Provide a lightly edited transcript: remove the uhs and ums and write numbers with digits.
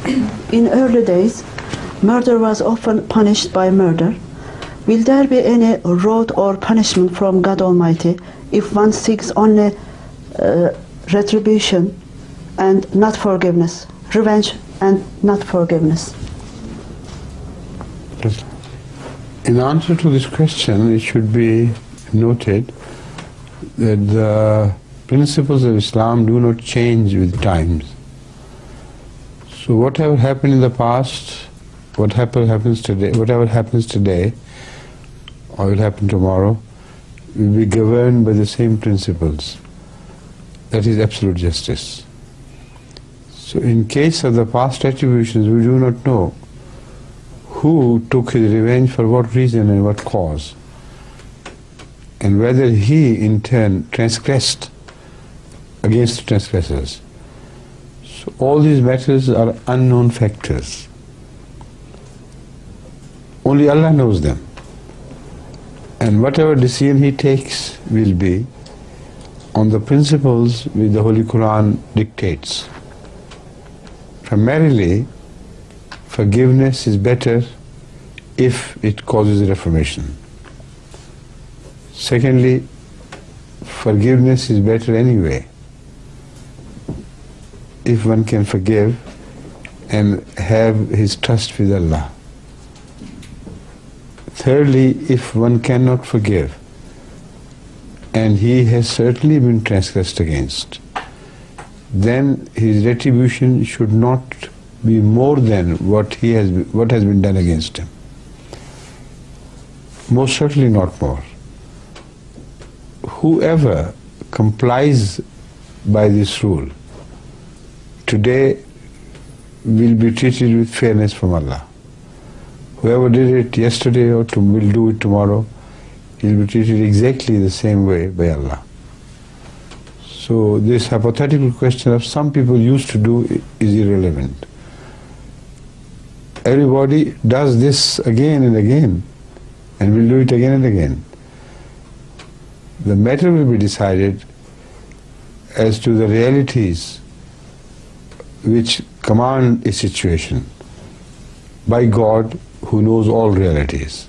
In early days, murder was often punished by murder. Will there be any reward or punishment from God Almighty if one seeks only retribution and not forgiveness, revenge and not forgiveness? In answer to this question, it should be noted that the principles of Islam do not change with times. So whatever happened in the past, whatever happens today, or will happen tomorrow, will be governed by the same principles. That is absolute justice. So in case of the past attributions, we do not know who took his revenge for what reason and what cause, and whether he in turn transgressed against the transgressors. So all these matters are unknown factors. Only Allah knows them. And whatever decision he takes will be on the principles which the Holy Quran dictates. Primarily, forgiveness is better if it causes reformation. Secondly, forgiveness is better anyway, if one can forgive and have his trust with Allah. Thirdly, if one cannot forgive and he has certainly been transgressed against, then his retribution should not be more than what has been done against him. Most certainly not more. Whoever complies by this rule today will be treated with fairness from Allah. Whoever did it yesterday or will do it tomorrow, he will be treated exactly the same way by Allah. So this hypothetical question of some people used to do is irrelevant. Everybody does this again and again and will do it again and again. The matter will be decided as to the realities which command a situation by God, who knows all realities.